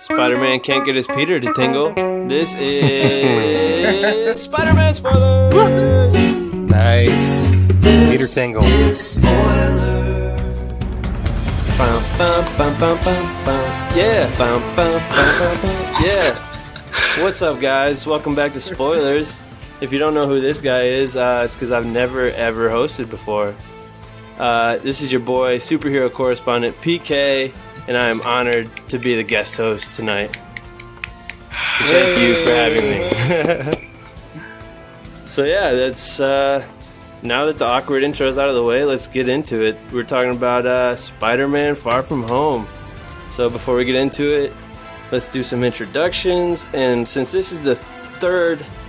Spider-Man can't get his Peter to tingle. This is Spider-Man Spoilers! Nice. Peter Tingle. Bum, bum, bum, bum, bum, bum. Yeah. Bum, bum, bum, bum, bum. Yeah. What's up, guys? Welcome back to Spoilers. If you don't know who this guy is, it's because I've never, ever hosted before. This is your boy, superhero correspondent PK, and I am honored to be the guest host tonight. So thank you for having me. So yeah, that's now that the awkward intro is out of the way, let's get into it. We're talking about Spider-Man Far From Home. So before we get into it, let's do some introductions. And since this is the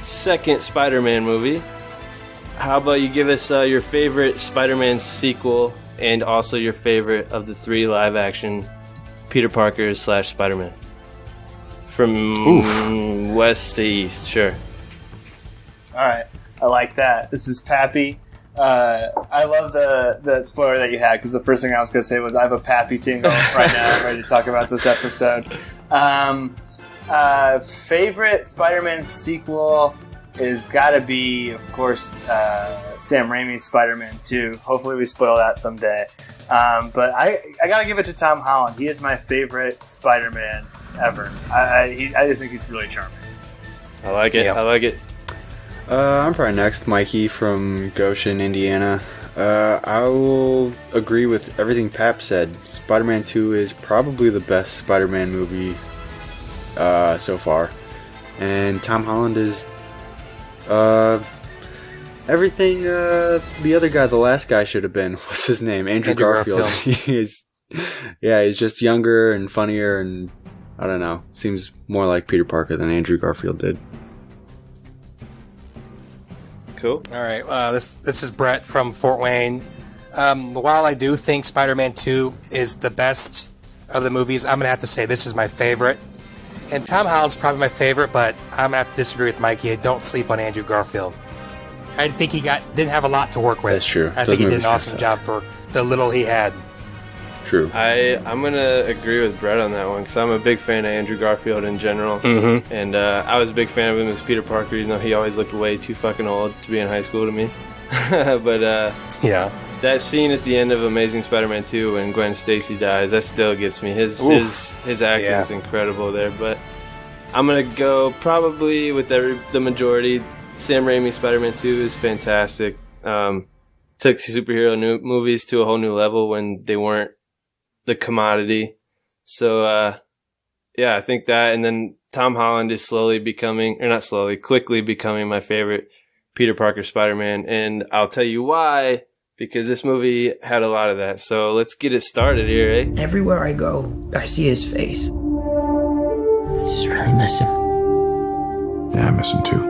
second Spider-Man movie, how about you give us your favorite Spider-Man sequel and also your favorite of the 3 live-action Peter Parker / Spider-Man? From west to east, sure. Alright, I like that. This is Pappy. I love the spoiler that you had, because the first thing I was going to say was I have a Pappy tingle right now. I'm ready to talk about this episode. Favorite Spider-Man sequel is gotta be, of course, Sam Raimi's Spider-Man 2. Hopefully we spoil that someday. But I gotta give it to Tom Holland. He is my favorite Spider-Man ever. I just think he's really charming. I like it. Yeah. I like it. I'm probably next. Mikey from Goshen, Indiana. I will agree with everything Pap said. Spider-Man 2 is probably the best Spider-Man movie so far. And Tom Holland is everything the other guy, the last guy, should have been. What's his name? Andrew Garfield. He's just younger and funnier, and I don't know. Seems more like Peter Parker than Andrew Garfield did. Cool. All right. This is Brett from Fort Wayne. While I do think Spider-Man 2 is the best of the movies, I'm going to have to say this is my favorite. And Tom Holland's probably my favorite, but I'm going to have to disagree with Mikey. I don't sleep on Andrew Garfield. I think he didn't have a lot to work with. That's true. I think he did an awesome job for the little he had. True. I'm going to agree with Brett on that one, because I'm a big fan of Andrew Garfield in general. Mm-hmm. And I was a big fan of him as Peter Parker, even though he always looked way too fucking old to be in high school to me. But yeah, that scene at the end of Amazing Spider-Man 2 when Gwen Stacy dies, that still gets me. His acting is incredible there. But I'm going to go probably with the majority. Sam Raimi's Spider-Man 2 is fantastic. Took superhero movies to a whole new level when they weren't the commodity. So, yeah, I think that. And then Tom Holland is quickly becoming my favorite Peter Parker Spider-Man. And I'll tell you why, because this movie had a lot of that. So let's get it started here, eh? Everywhere I go, I see his face. I just really miss him. Yeah, I miss him too.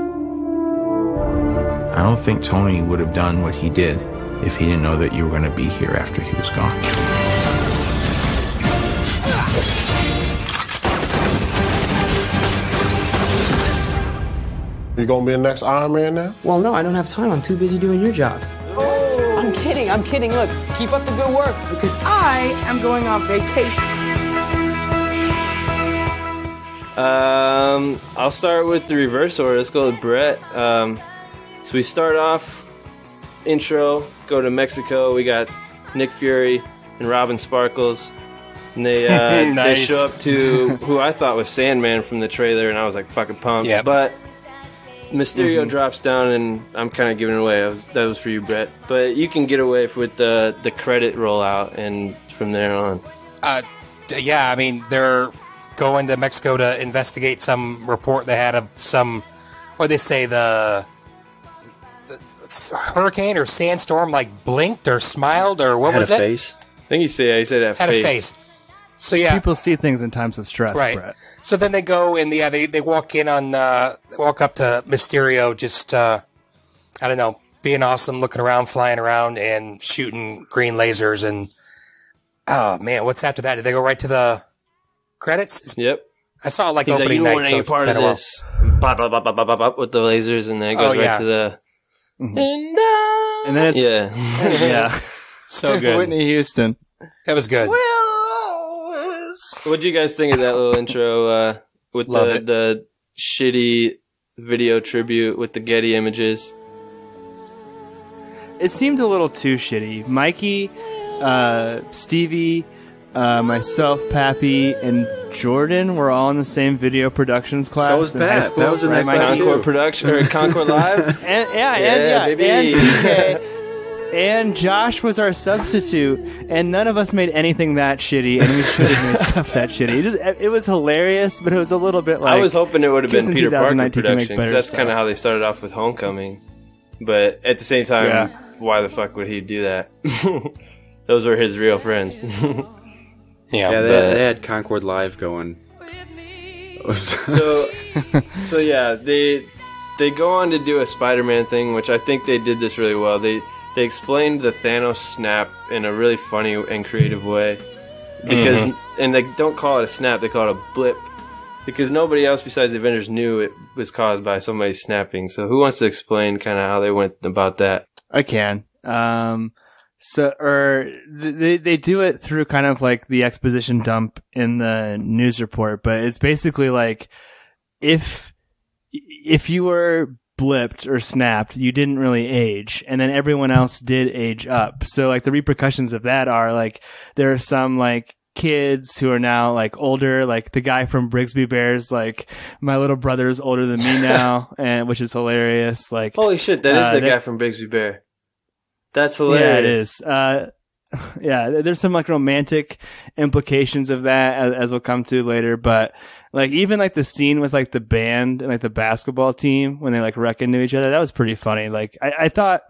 I don't think Tony would have done what he did if he didn't know that you were going to be here after he was gone. You gonna be the next Iron Man now? Well, no, I don't have time. I'm too busy doing your job. Oh. I'm kidding. Look, keep up the good work, because I am going on vacation. I'll start with the reverse order. Let's go with Brett. So we start off, intro, go to Mexico. We got Nick Fury and Robin Sparkles. And they nice. They show up to who I thought was Sandman from the trailer, and I was like fucking pumped. Yep. But Mysterio drops down, and I'm kind of giving it away. That was for you, Brett. But you can get away with the credit rollout, and from there on. Yeah, I mean, they're going to Mexico to investigate some report they had of some, or they say the hurricane or sandstorm blinked or smiled, or what was it? Had a face. I think he said that had a face. So yeah, people see things in times of stress, right? Brett. So then they go and they walk in on walk up to Mysterio, just I don't know, being awesome, looking around, flying around, and shooting green lasers. And oh man, what's after that? Did they go right to the credits? Yep. I saw it He's opening like, night, so it's part of this. Bop, bop, bop, bop, bop, bop, with the lasers, and then it goes right to the. Mm-hmm. And then it's yeah. So good. Whitney Houston. That was good. We'll always What do you guys think of that little intro with the shitty video tribute with the Getty images? It seemed a little too shitty. Mikey, Stevie, myself, Pappy, and Jordan were all in the same video productions class. So was Pat. That was in that class Concord too. production or Concord Live. And baby. and PK, and Josh was our substitute, and none of us made anything that shitty, and we should have made stuff that shitty. It was hilarious, but it was a little bit like... I was hoping it would have been Peter Parker 2019 production, because that's kind of how they started off with Homecoming. But at the same time, why the fuck would he do that? Those were his real friends. Yeah, they had Concord Live going. So yeah, they go on to do a Spider-Man thing, which I think they did this really well. They explained the Thanos snap in a really funny and creative way, because and they don't call it a snap, they call it a blip, because nobody else besides the Avengers knew it was caused by somebody snapping. So who wants to explain kind of how they went about that? I can. They do it through kind of like the exposition dump in the news report, but it's basically like if you were blipped or snapped, you didn't really age, and then everyone else did age up. So like the repercussions of that are like there are some like kids who are now like older, like the guy from Brigsby Bears, like my little brother's older than me now, and which is hilarious. Like holy shit, that is the guy from Brigsby Bear. That's hilarious. Yeah, it is. Yeah, there's some like romantic implications of that as we'll come to later, but like even like the scene with like the band and like the basketball team when they like wreck into each other, that was pretty funny. Like I thought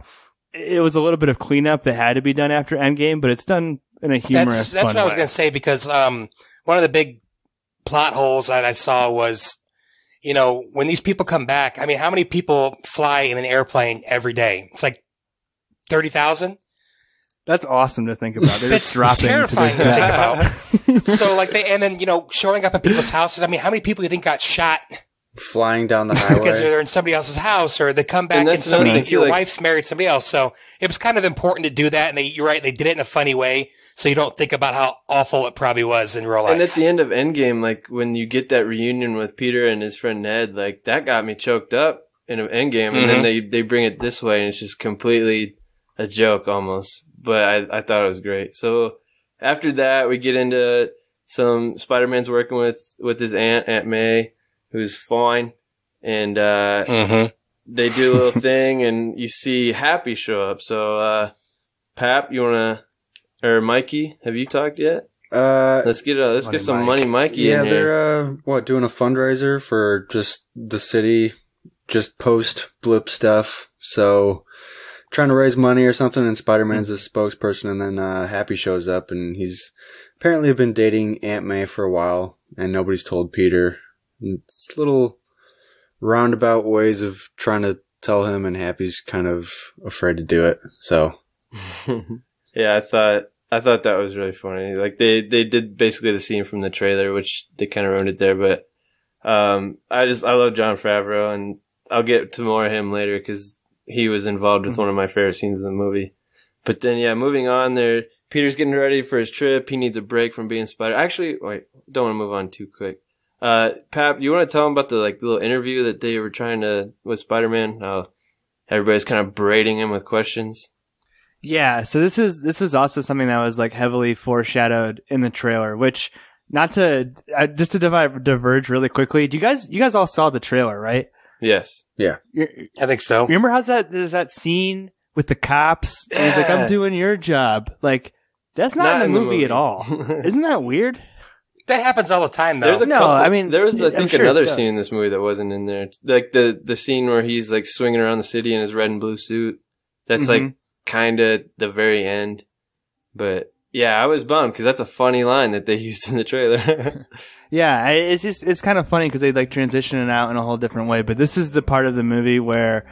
it was a little bit of cleanup that had to be done after Endgame, but it's done in a humorous That's fun what I was way. going to say, because one of the big plot holes that I saw was, you know, when these people come back, I mean, how many people fly in an airplane every day? It's like 30,000. That's awesome to think about. They're just dropping terrifying to to think about. So like and then, you know, showing up at people's houses. I mean, how many people do you think got shot flying down the highway because they're in somebody else's house, or they come back and your wife's married somebody else? So it was kind of important to do that. And you're right, they did it in a funny way, so you don't think about how awful it probably was in real life. And at the end of Endgame, like when you get that reunion with Peter and his friend Ned, like that got me choked up in Endgame. And then they bring it this way, and it's just completely a joke almost. But I thought it was great. So after that, we get into some Spider-Man's working with his Aunt May, who's fine. And they do a little thing, and you see Happy show up. So Pap, you want to, or Mikey, have you talked yet? Let's get some Money Mikey in here. They're doing a fundraiser for just the city, just post blip stuff. So trying to raise money or something, and Spider-Man's the spokesperson, and then Happy shows up, and he's apparently been dating Aunt May for a while, and nobody's told Peter. And it's little roundabout ways of trying to tell him, and Happy's kind of afraid to do it. So yeah, I thought that was really funny. Like they did basically the scene from the trailer, which they kind of ruined it there, but I love Jon Favreau, and I'll get to more of him later because he was involved with one of my favorite scenes in the movie. But then, yeah, moving on there, Peter's getting ready for his trip. He needs a break from being Spider. Actually, wait, don't want to move on too quick. Pap, you want to tell him about the little interview that they were trying to with Spider-Man? How everybody's kind of berating him with questions. Yeah, so this was also something that was like heavily foreshadowed in the trailer, which not to just to diverge really quickly. You guys all saw the trailer, right? Yes. Yeah. I think so. Remember there's that scene with the cops? And he's like, I'm doing your job. Like, that's not in the movie at all. Isn't that weird? That happens all the time, though. There was, I think, another scene in this movie that wasn't in there. It's like the scene where he's like swinging around the city in his red and blue suit. That's like kind of the very end. But yeah, I was bummed because that's a funny line that they used in the trailer. Yeah, it's kind of funny because they like transition it out in a whole different way. But this is the part of the movie where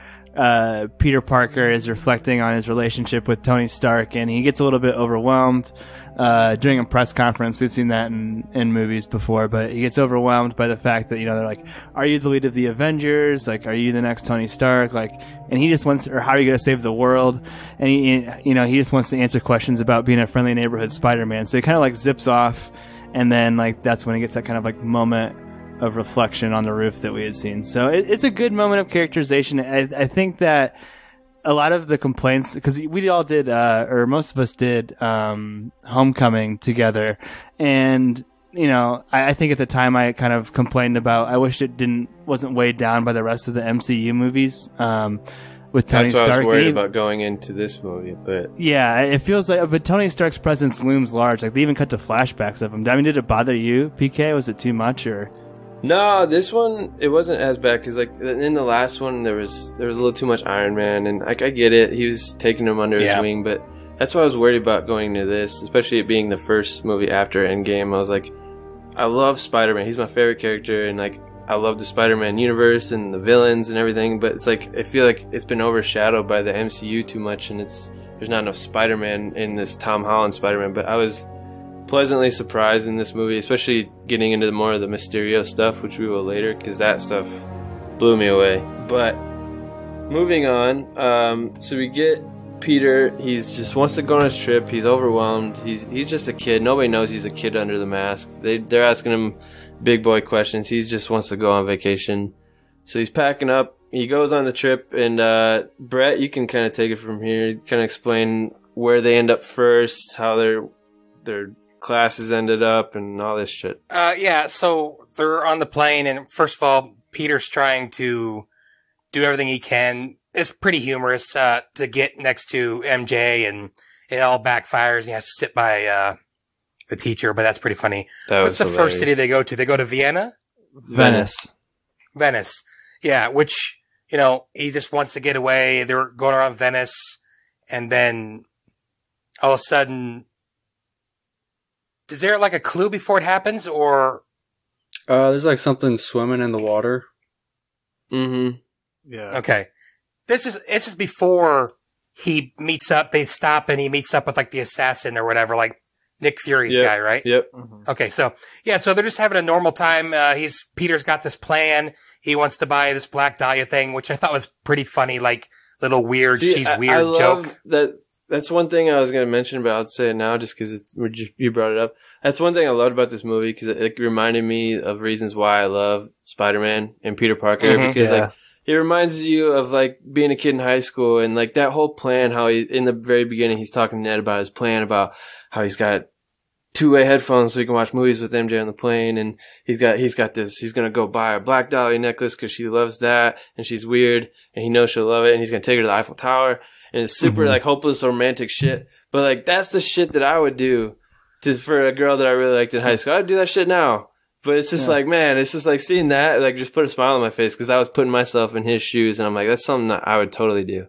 Peter Parker is reflecting on his relationship with Tony Stark, and he gets a little bit overwhelmed during a press conference. We've seen that in movies before, but he gets overwhelmed by the fact that, you know, they're like, are you the lead of the Avengers? Like, are you the next Tony Stark? Like, and he just wants, or how are you going to save the world? And he just wants to answer questions about being a friendly neighborhood Spider-Man. So he kind of like zips off and then like that's when he gets that kind of like moment of reflection on the roof that we had seen. So it's a good moment of characterization. I think that a lot of the complaints, because we all did, or most of us did, Homecoming together, and I think at the time I kind of complained about, I wish it wasn't weighed down by the rest of the MCU movies. With Tony Stark. That's what I was worried about going into this movie, but yeah, it feels like, but Tony Stark's presence looms large. Like they even cut to flashbacks of him. I mean, did it bother you, PK? Was it too much or? No, this one, it wasn't as bad, because like in the last one there was a little too much Iron Man, and like I get it, he was taking him under his wing, but that's what I was worried about going into this, especially it being the first movie after Endgame. I was like, I love Spider-Man, he's my favorite character, and like I love the Spider-Man universe and the villains and everything, but it's like I feel like it's been overshadowed by the MCU too much, and there's not enough Spider-Man in this Tom Holland Spider-Man. But I was pleasantly surprised in this movie, especially getting into more of the Mysterio stuff, which we will later, because that stuff blew me away. But moving on, so we get Peter. He's just wants to go on his trip. He's overwhelmed. He's just a kid. Nobody knows he's a kid under the mask. They're asking him big boy questions. He just wants to go on vacation. So he's packing up. He goes on the trip, and Brett, you can kind of take it from here. Kind of explain where they end up first, how their classes ended up, and all this shit. Yeah, so they're on the plane, and first of all, Peter's trying to do everything he can. It's pretty humorous to get next to MJ, and it all backfires. He has to sit by the teacher, but that's pretty funny. What's the first city they go to? They go to Vienna? Venice. Yeah, which, he just wants to get away. They're going around Venice, and then all of a sudden, is there like a clue before it happens, or? There's like something swimming in the water. Mm-hmm. Yeah. Okay. It's just before he meets up, they stop and he meets up with like the assassin or whatever, like Nick Fury's guy, right? Yep. Mm-hmm. Okay. So they're just having a normal time. Peter's got this plan. He wants to buy this Black Dahlia thing, which I thought was pretty funny, like little weird, she's weird I joke. That's one thing I was going to mention, but I'll say it now just because you brought it up. That's one thing I loved about this movie, because it reminded me of reasons why I love Spider-Man and Peter Parker, because like it reminds you of like being a kid in high school, and like that whole plan, how in the very beginning he's talking to Ned about his plan, about how he's got two-way headphones so he can watch movies with MJ on the plane, and he's got this, he's going to go buy a Black Dahlia necklace because she loves that, and she's weird, and he knows she'll love it, and he's going to take her to the Eiffel Tower, and it's super like hopeless romantic shit, but like that's the shit that I would do for a girl that I really liked in high school. I'd do that shit now. But it's just like, man, it's just like seeing that, like just put a smile on my face, because I was putting myself in his shoes, and I'm like, that's something that I would totally do.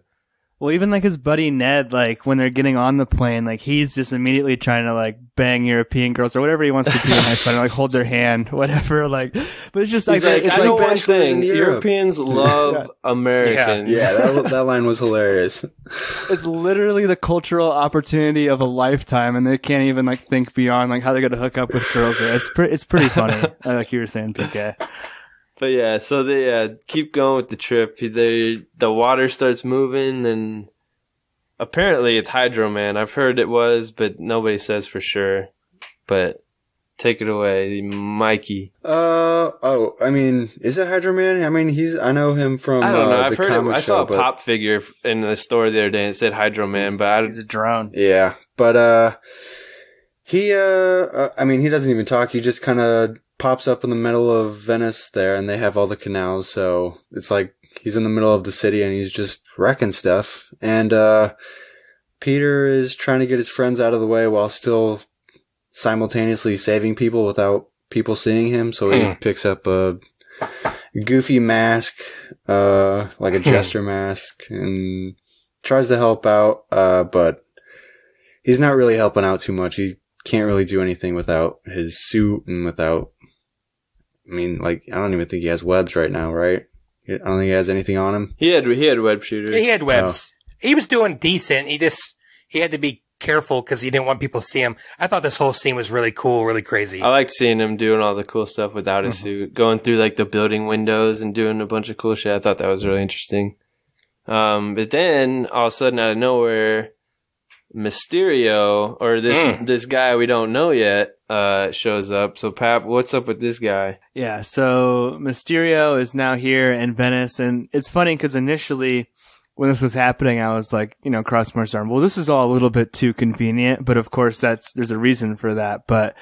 Well, even like his buddy Ned, like when they're getting on the plane, like he's just immediately trying to like bang European girls or whatever he wants to do in high school, like hold their hand, whatever. Like, but it's just like, it's like one thing. Europeans love Americans. Yeah, that line was hilarious. It's literally the cultural opportunity of a lifetime, and they can't even like think beyond like how they're going to hook up with girls there. It's pretty funny, like you were saying, PK. But yeah, so they keep going with the trip. The water starts moving, and apparently it's Hydro Man. I've heard it was, but nobody says for sure. But take it away, Mikey. I mean, is it Hydro Man? I mean, I know him from I don't know. I've the heard comic I saw show, a pop figure in the store the other day, and it said Hydro Man, but he's a drone. Yeah, but he I mean, he doesn't even talk. He just kind of pops up in the middle of Venice there, and they have all the canals, so it's like he's in the middle of the city and he's just wrecking stuff. And Peter is trying to get his friends out of the way while still simultaneously saving people without people seeing him, so he picks up a goofy mask, like a jester mask, and tries to help out, but he's not really helping out too much. He can't really do anything without his suit and without, I mean, like, I don't even think he has webs right now, right? I don't think he has anything on him. He had web shooters. He had webs. Oh. He was doing decent. He had to be careful because he didn't want people to see him. I thought this whole scene was really cool, really crazy. I liked seeing him doing all the cool stuff without his suit, going through like the building windows and doing a bunch of cool shit. I thought that was really interesting. But then all of a sudden, out of nowhere, Mysterio, or this guy we don't know yet, shows up. So, Pap, what's up with this guy? Yeah, so Mysterio is now here in Venice, and it's funny because initially when this was happening, I was like, cross my arm. Well, this is all a little bit too convenient, but of course there's a reason for that, but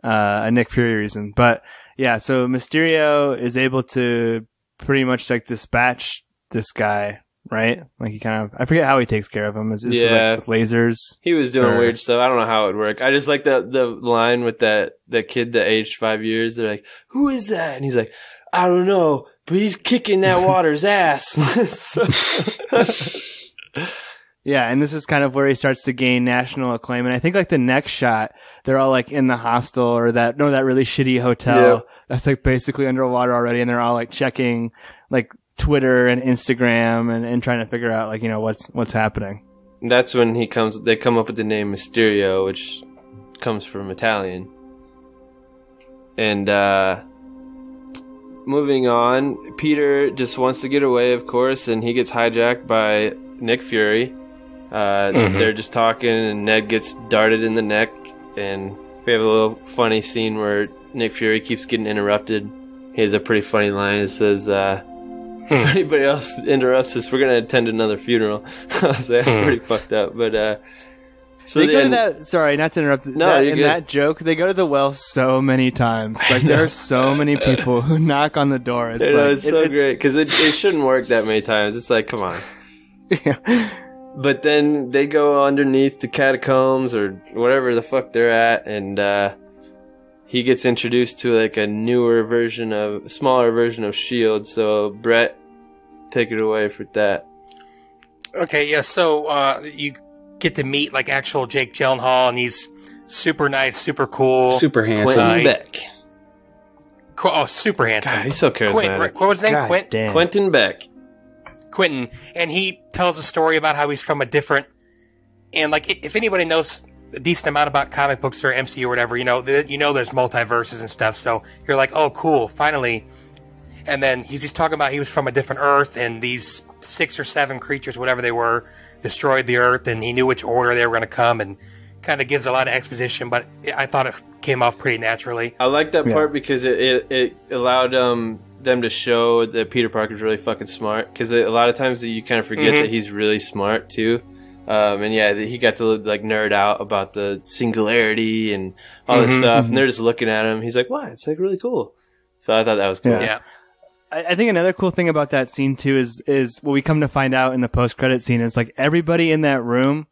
a Nick Fury reason. But yeah, so Mysterio is able to pretty much like dispatch this guy, right? Like I forget how he takes care of him. Is with lasers? He was doing weird stuff. I don't know how it would work. I just like the line with that kid that aged 5 years. They're like, "Who is that?" And he's like, "I don't know, but he's kicking that water's ass." Yeah, and this is kind of where he starts to gain national acclaim. And I think like the next shot, they're all like in the hostel or that really shitty hotel that's like basically underwater already, and they're all like checking like Twitter and Instagram and trying to figure out like what's happening. That's when they come up with the name Mysterio, which comes from Italian. And moving on, Peter just wants to get away, of course, and he gets hijacked by Nick Fury. They're just talking, and Ned gets darted in the neck, and we have a little funny scene where Nick Fury keeps getting interrupted. He has a pretty funny line. It says, if anybody else interrupts us, we're going to attend another funeral. So that's pretty fucked up. But so they go to that. Sorry, not to interrupt. No, in that joke, they go to the well so many times. Like there are so many people who knock on the door. It's so great because it shouldn't work that many times. It's like, come on. Yeah. But then they go underneath the catacombs or whatever the fuck they're at, and he gets introduced to like a smaller version of S.H.I.E.L.D. So Brett, take it away for that. Okay, yeah. So you get to meet like actual Jake Gyllenhaal, and he's super nice, super cool, super handsome. Quentin Beck. Super handsome. God, he's so charismatic. What was his name? Quentin Beck. Quentin, and he tells a story about how he's from a different, and like if anybody knows a decent amount about comic books or MCU or whatever, there's multiverses and stuff. So you're like, oh, cool, finally. And then he's just talking about he was from a different Earth, and these 6 or 7 creatures, whatever they were, destroyed the Earth, and he knew which order they were going to come, and kind of gives a lot of exposition. But I thought it came off pretty naturally. I like that part because it allowed them to show that Peter Parker's really fucking smart, because a lot of times you kind of forget that he's really smart too. And yeah, he got to like nerd out about the singularity and all this stuff, and they're just looking at him. He's like, "What? It's like really cool." So I thought that was cool. Yeah. I think another cool thing about that scene too is what we come to find out in the post-credit scene is like everybody in that room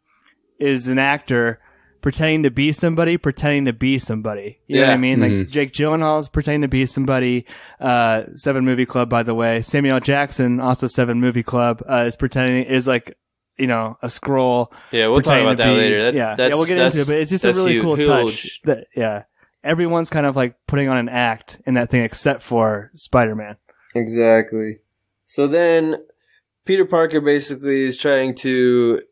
is an actor pretending to be somebody. You know what I mean? Like Jake Gyllenhaal's pretending to be somebody. 7 Movie Club, by the way. Samuel L. Jackson, also 7 Movie Club, is like, a scroll. Yeah, we'll talk about that later. We'll get into it, but it's just a really cool touch. Everyone's kind of like putting on an act in that thing except for Spider-Man. Exactly. So then Peter Parker basically is trying to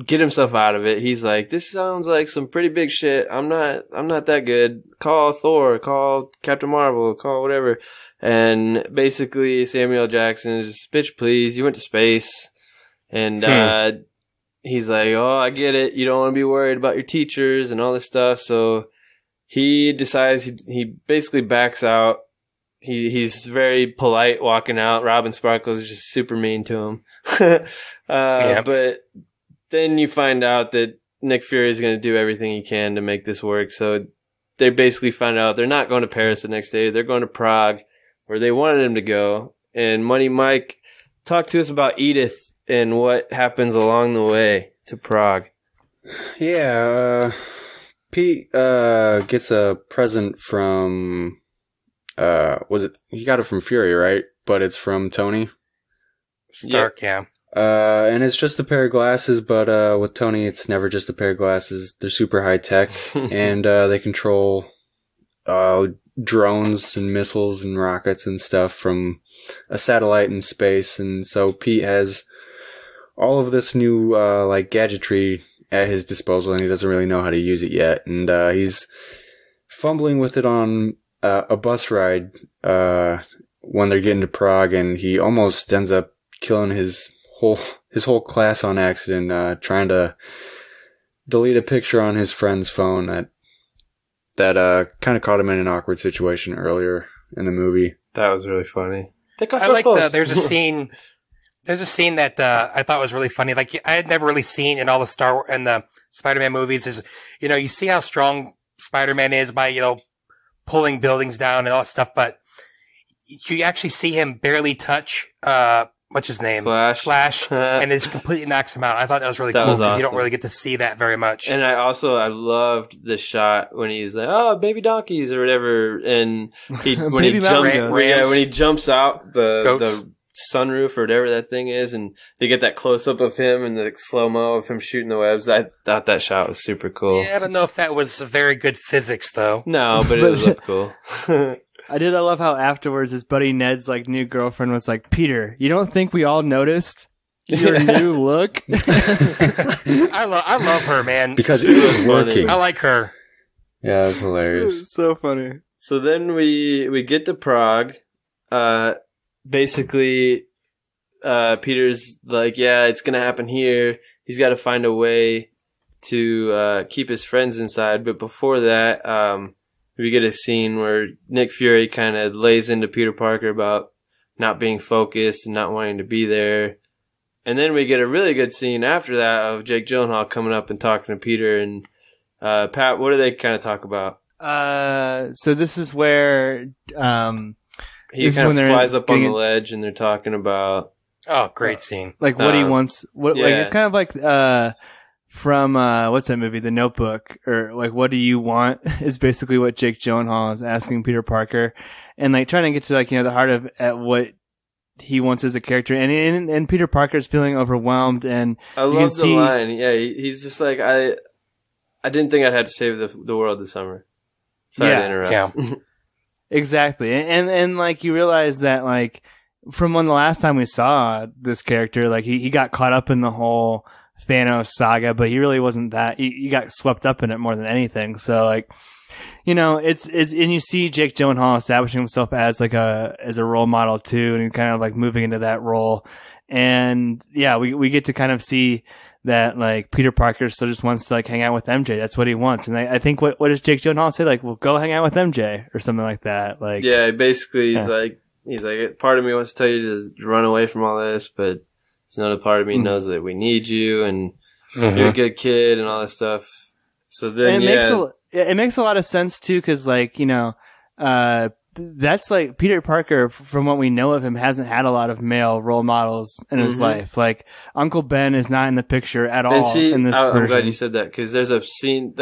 get himself out of it. He's like, "This sounds like some pretty big shit. I'm not that good. Call Thor, call Captain Marvel, call whatever." And basically Samuel L. Jackson is just, "Bitch, please, you went to space." And he's like, "Oh, I get it. You don't want to be worried about your teachers and all this stuff." So he decides he basically backs out. He's very polite walking out. Robin Sparkles is just super mean to him. But then you find out that Nick Fury is going to do everything he can to make this work. So they basically find out they're not going to Paris the next day. They're going to Prague, where they wanted him to go. And Money Mike, talk to us about Edith and what happens along the way to Prague. Yeah, Pete gets a present from... he got it from Fury, right? But it's from Tony Stark, yeah. And it's just a pair of glasses, but with Tony, it's never just a pair of glasses. They're super high tech, and they control drones and missiles and rockets and stuff from a satellite in space. And so Pete has all of this new gadgetry at his disposal, and he doesn't really know how to use it yet. And he's fumbling with it on a bus ride when they're getting to Prague, and he almost ends up killing his whole class on accident, trying to delete a picture on his friend's phone that kind of caught him in an awkward situation earlier in the movie. That was really funny. I like there's a scene that I thought was really funny. Like I had never really seen in all the Spider-Man movies is, you see how strong Spider-Man is by, pulling buildings down and all that stuff, but you actually see him barely touch, what's his name? Flash, and it completely knocks him out. I thought that was really cool because awesome. You don't really get to see that very much. And I loved the shot when he's like, "Oh, baby donkeys" or whatever, and when he jumps out the sunroof or whatever that thing is, and they get that close up of him and the slow mo of him shooting the webs. I thought that shot was super cool. Yeah, I don't know if that was very good physics though. No, but it looked cool. I love how afterwards his buddy Ned's new girlfriend was like, "Peter, you don't think we all noticed your new look?" I love her, man. Because it was working. I like her. Yeah, it was hilarious. It's so funny. So then we get to Prague. Basically, Peter's like, yeah, it's going to happen here. He's got to find a way to keep his friends inside. But before that, we get a scene where Nick Fury kind of lays into Peter Parker about not being focused and not wanting to be there. And then we get a really good scene after that of Jake Gyllenhaal coming up and talking to Peter. And Pat, what do they kind of talk about? So this is where he kind of flies up on the ledge and they're talking about... Oh, great scene. Like what he wants. It's kind of like from what's that movie, The Notebook, or like what do you want is basically what Jake Gyllenhaal is asking Peter Parker, and like trying to get to the heart of at what he wants as a character, and Peter Parker's feeling overwhelmed, and I love the line. Yeah, he's just like, I didn't think I'd have to save the world this summer. Sorry to interrupt. Yeah. Exactly, and like you realize that like from when the last time we saw this character, like he got caught up in the whole Thanos saga, but he really wasn't that. He got swept up in it more than anything. So like, it's and you see Jake Gyllenhaal establishing himself as a role model too, and kind of like moving into that role. And yeah, we get to kind of see that like Peter Parker still just wants to like hang out with MJ. That's what he wants. And I think what does Jake Gyllenhaal say? Like, well, go hang out with MJ or something like that. Like, yeah, basically he's like, part of me wants to tell you to run away from all this, but there's another part of me knows that we need you and you're a good kid and all this stuff. So then, it makes a lot of sense too, because like that's like Peter Parker, from what we know of him, hasn't had a lot of male role models in his life. Like Uncle Ben is not in the picture at all in this version. I'm glad you said that, because there's a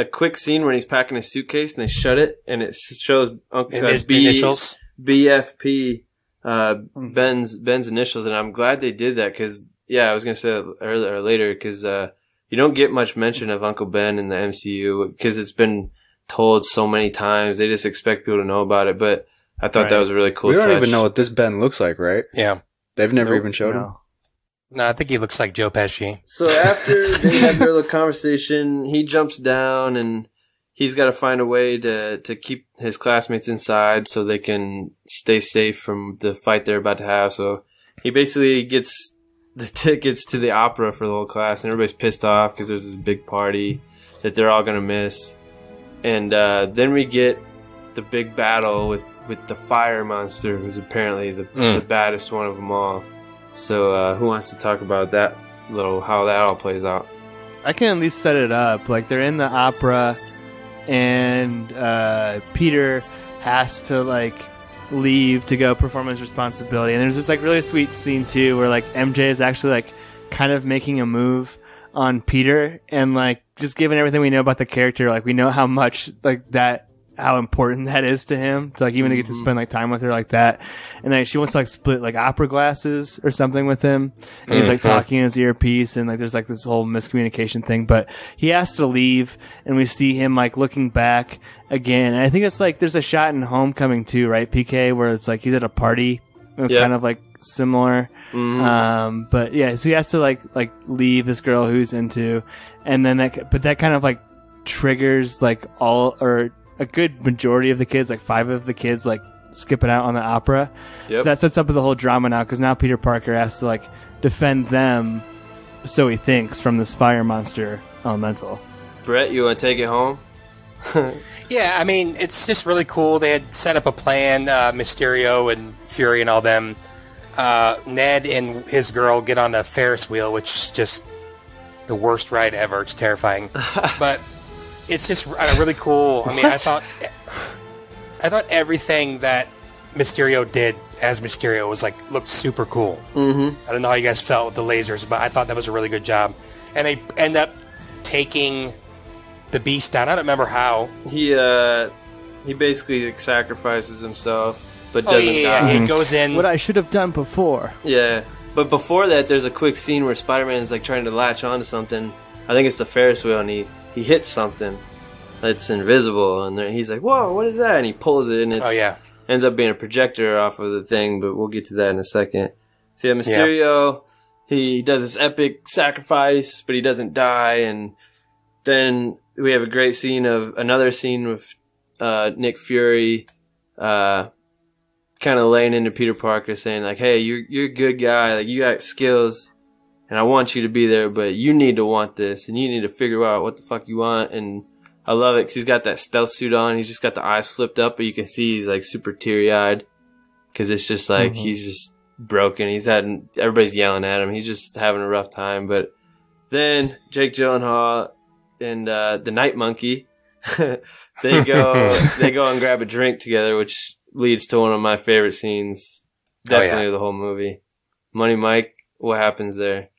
quick scene when he's packing his suitcase and they shut it and it shows Uncle initials BFP, Ben's initials, and I'm glad they did that because I was gonna say it earlier or later because you don't get much mention of Uncle Ben in the MCU because it's been told so many times. They just expect people to know about it, but I thought that was a really cool touch. We don't even know what this Ben looks like, right? Yeah. They've never even showed him. No, I think he looks like Joe Pesci. So after they have their little conversation, he jumps down and he's got to find a way to keep his classmates inside so they can stay safe from the fight they're about to have. So he basically gets the tickets to the opera for the whole class, and everybody's pissed off because there's this big party that they're all going to miss. And then we get the big battle with the fire monster, who's apparently the baddest one of them all. So who wants to talk about that how that all plays out? I can at least set it up. Like they're in the opera, and Peter has to like leave to go perform his responsibility. And there's this like really sweet scene too, where like MJ is actually like kind of making a move on Peter, and like just given everything we know about the character, like we know how much like that, how important that is to him, to like even to get to spend like time with her like that. And then she wants to like split like opera glasses or something with him, and he's like talking in his earpiece, and like there's like this whole miscommunication thing, but he has to leave, and we see him like looking back again. And I think it's like there's a shot in Homecoming too, right, PK, where it's like he's at a party and it's kind of like similar. But yeah, so he has to like leave this girl who's into, and then that kind of like triggers like all or a good majority of the kids, like 5 of the kids, like skipping out on the opera. So that sets up the whole drama now, because now Peter Parker has to like defend them, so he thinks, from this fire monster elemental. Brett, you want to take it home? Yeah, I mean, it's just really cool. They had set up a plan, Mysterio and Fury and all them. Ned and his girl get on a Ferris wheel, which is just the worst ride ever. It's terrifying. But it's just really cool. I mean, I thought everything that Mysterio did as Mysterio was looked super cool. Mm-hmm. I don't know how you guys felt with the lasers, but I thought that was a really good job. And they end up taking the Beast down. I don't remember how. He basically sacrifices himself, but doesn't die. He goes in. What I should have done before. Yeah, but before that, there's a quick scene where Spider-Man is trying to latch onto something. I think it's the Ferris wheel, and he hits something that's invisible, and he's like, "Whoa, what is that?" And he pulls it, and it ends up being a projector off of the thing. But we'll get to that in a second. So yeah, Mysterio, he does this epic sacrifice, but he doesn't die, and then we have another scene with Nick Fury kind of laying into Peter Parker, saying hey, you're a good guy, you got skills, and I want you to be there, but you need to want this, and you need to figure out what the fuck you want. And I love it because he's got that stealth suit on, he's just got the eyes flipped up, but you can see he's super teary-eyed because it's just he's just broken. Everybody's yelling at him, he's just having a rough time. But then Jake Gyllenhaal and the Night Monkey, they go and grab a drink together, which leads to one of my favorite scenes, definitely of the whole movie. Money Mike, what happens there?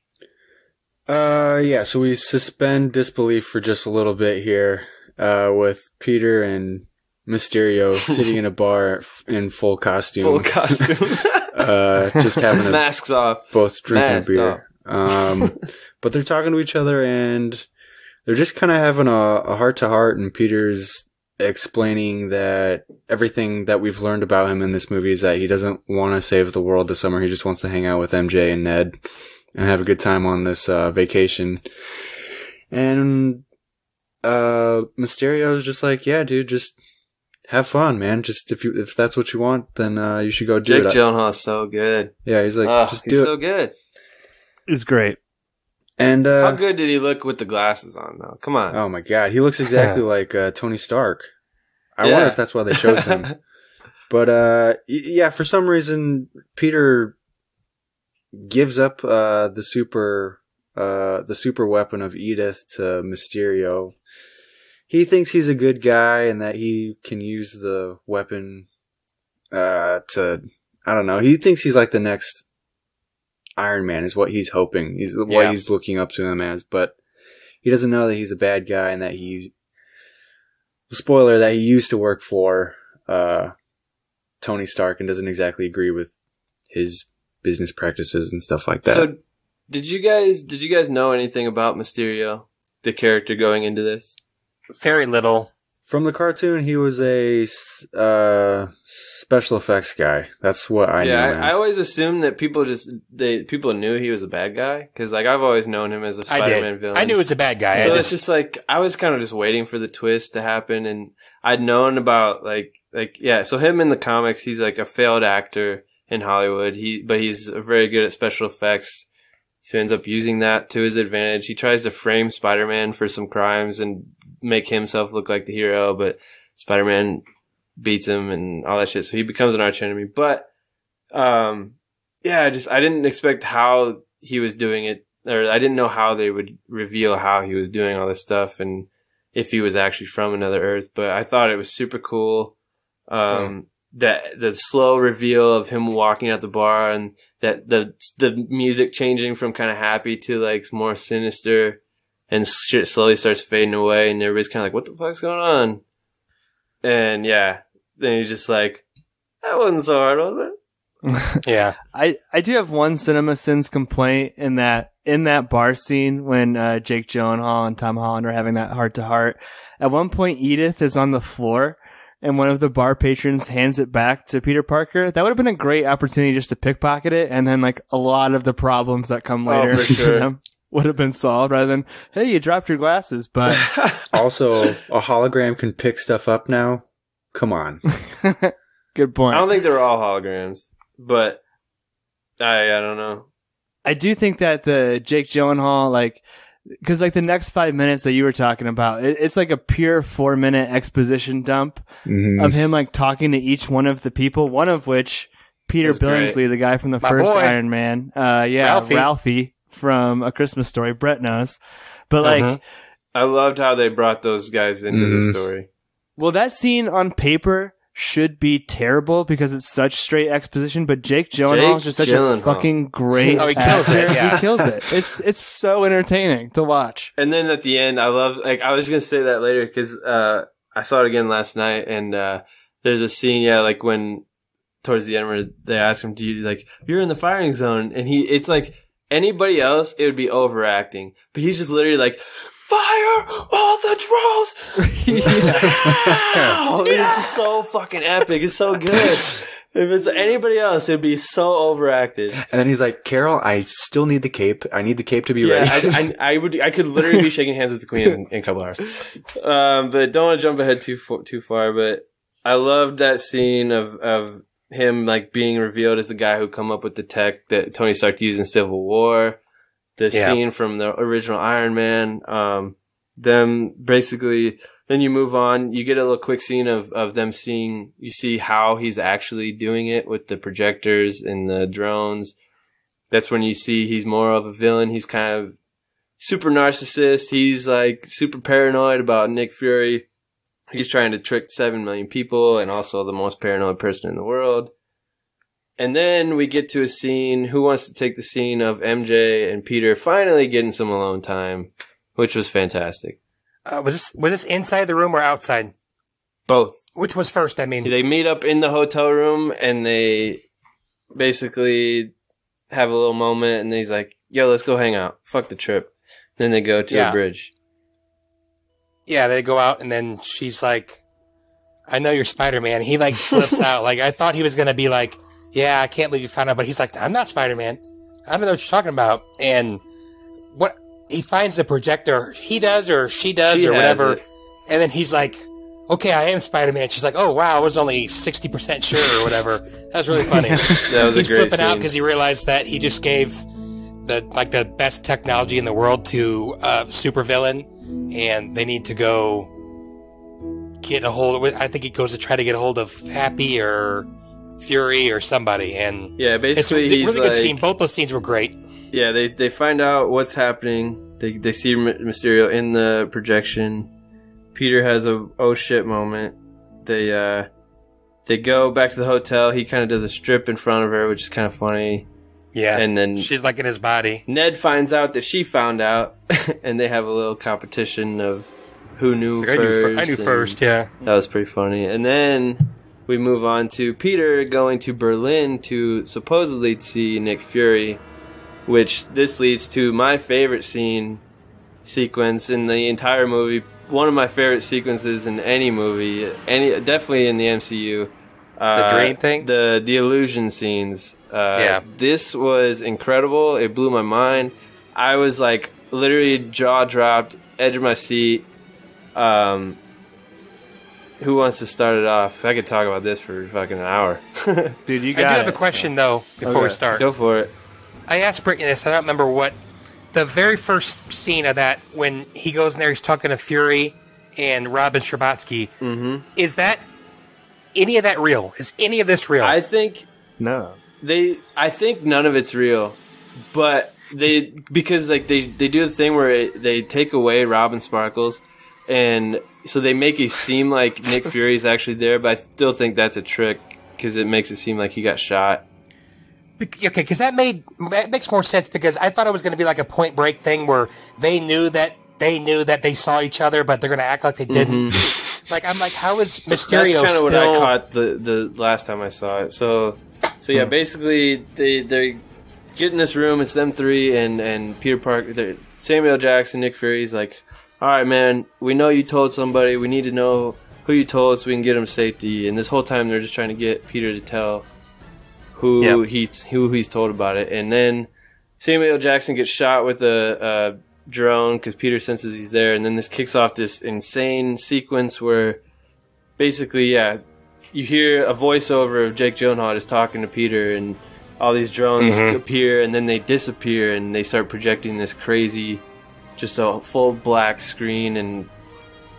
So we suspend disbelief for just a little bit here, with Peter and Mysterio sitting in a bar in full costume. Just having masks off, both drinking a beer. But they're talking to each other, and they're just kind of having a heart-to-heart, and Peter's explaining that everything that we've learned about him in this movie is that he doesn't want to save the world this summer. He just wants to hang out with MJ and Ned and have a good time on this vacation. And Mysterio's just yeah, dude, just have fun, man. Just if that's what you want, then you should go do it. Jake Gyllenhaal's so good. Yeah, he's just do it. He's so good. It's great. And how good did he look with the glasses on, though? Come on. Oh my god, he looks exactly like Tony Stark. I wonder if that's why they chose him. But yeah, for some reason, Peter gives up the super weapon of Edith to Mysterio. He thinks he's a good guy and that he can use the weapon I don't know. He thinks he's the next Iron Man is what he's hoping. What he's looking up to him as, but he doesn't know that he's a bad guy and that spoiler, that he used to work for Tony Stark and doesn't exactly agree with his business practices and stuff like that. So, did you guys know anything about Mysterio, the character, going into this? Very little. From the cartoon, he was a special effects guy. That's what I knew. Yeah, I always assumed that people knew he was a bad guy because I've always known him as a Spider-Man villain. I knew he was a bad guy. So it's just I was kind of just waiting for the twist to happen, and I'd known about So him in the comics, he's a failed actor in Hollywood. But he's very good at special effects. So he ends up using that to his advantage. He tries to frame Spider-Man for some crimes and make himself look like the hero, but Spider-Man beats him and all that shit. So he becomes an arch enemy. But I didn't expect how he was doing it, or I didn't know how they would reveal how he was doing all this stuff and if he was actually from another Earth. But I thought it was super cool. The slow reveal of him walking out the bar and that the music changing from kind of happy to more sinister, and shit slowly starts fading away, and everybody's kind of what the fuck's going on? And yeah, then he's just that wasn't so hard, was it? Yeah. I do have one CinemaSins complaint in that bar scene when Jake Gyllenhaal and Tom Holland are having that heart-to-heart. At one point, Edith is on the floor, and one of the bar patrons hands it back to Peter Parker. That would have been a great opportunity just to pickpocket it, and then a lot of the problems that come later for sure. would have been solved rather than, hey, you dropped your glasses. But also, a hologram can pick stuff up now. Come on. Good point. I don't think they're all holograms, but I don't know. I do think that the Jake Gyllenhaal, because like the next 5 minutes that you were talking about, it's like a pure 4-minute exposition dump of him like talking to each one of the people, one of which Peter Billingsley, great. the guy from the My first boy. Iron Man, Ralphie from A Christmas Story. Brett knows, but like I loved how they brought those guys into the story. well, that scene on paper should be terrible because it's such straight exposition, but Jake Gyllenhaal is just such a fucking great he kills actor. it, yeah. He kills it. It's so entertaining to watch. And then at the end, I love, like, I was going to say that later because I saw it again last night, and there's a scene, like when towards the end where they ask him, you're in the firing zone, and it's like anybody else, it would be overacting, but he's just literally like, fire all the drones! This is so fucking epic. It's so good. If it's anybody else, it'd be so overacted. And then he's like, Carol, I still need the cape. I need the cape to be ready. I could literally be shaking hands with the queen in a couple hours. But don't want to jump ahead too far. But I loved that scene of him like being revealed as the guy who come up with the tech that Tony Stark used in Civil War. The scene from the original Iron Man, them basically, then you move on, you get a little quick scene of them you see how he's actually doing it with the projectors and the drones. That's when you see he's more of a villain. He's kind of super narcissist. He's like super paranoid about Nick Fury. He's trying to trick 7 million people and also the most paranoid person in the world. And then we get to a scene, who wants to take the scene of MJ and Peter finally getting some alone time, which was fantastic. Was this inside the room or outside? Both. Which was first, I mean? They meet up in the hotel room and they basically have a little moment and he's like, yo, let's go hang out. Fuck the trip. Then they go to the bridge. Yeah, they go out and then she's like, I know you're Spider-Man. He like flips out. Like, I thought he was going to be like, yeah, I can't believe you found out, but he's like, I'm not Spider-Man. I don't know what you're talking about. And what he finds the projector, he does or she does or whatever. And then he's like, okay, I am Spider-Man. She's like, oh wow, I was only 60% sure or whatever. That was really funny. That was he's a great flipping out scene. because he realized that he just gave the best technology in the world to a supervillain, and they need to go get a hold of it. I think he goes to try to get a hold of Pappy or Fury or somebody, and basically it's a he's really good like, scene. Both those scenes were great. Yeah, they find out what's happening. They see Mysterio in the projection. Peter has a oh shit moment. They go back to the hotel. He kind of does a strip in front of her, which is kind of funny. Yeah, and then she's like in his body. Ned finds out that she found out, and they have a little competition of who knew first. I knew first. Yeah, that was pretty funny. And then we move on to Peter going to Berlin to supposedly see Nick Fury, which this leads to my favorite sequence in the entire movie. One of my favorite sequences in any movie, definitely in the MCU. The dream thing? The illusion scenes. This was incredible. It blew my mind. I was like literally jaw dropped, edge of my seat. Who wants to start it off? Because I could talk about this for fucking an hour. Dude, you got it. I do have a question, though, before we start. Go for it. I asked Brittany this. I don't remember what. The very first scene of that, when he goes in there, he's talking to Fury and Robin Scherbatsky. Mm-hmm. Is that any of that real? Is any of this real? I think no. I think none of it's real, but because like they do the thing where they take away Robin Sparkles, and so they make it seem like Nick Fury is actually there, but I still think that's a trick because it makes it seem like he got shot. Okay, because that makes more sense, because I thought it was going to be like a Point Break thing where they knew that they saw each other, but they're going to act like they didn't. Mm-hmm. Like, I'm like, how is Mysterio still... That's kind of what I caught the last time I saw it. So yeah, basically they get in this room. It's them three and Peter Parker, Samuel Jackson, Nick Fury's like, all right, man, we know you told somebody. We need to know who you told so we can get him safety. And this whole time they're just trying to get Peter to tell who he's told about it. And then Samuel Jackson gets shot with a drone because Peter senses he's there. And then this kicks off this insane sequence where basically, you hear a voiceover of Jake Gyllenhaal just talking to Peter, and all these drones appear and then they disappear and they start projecting this crazy just a full black screen and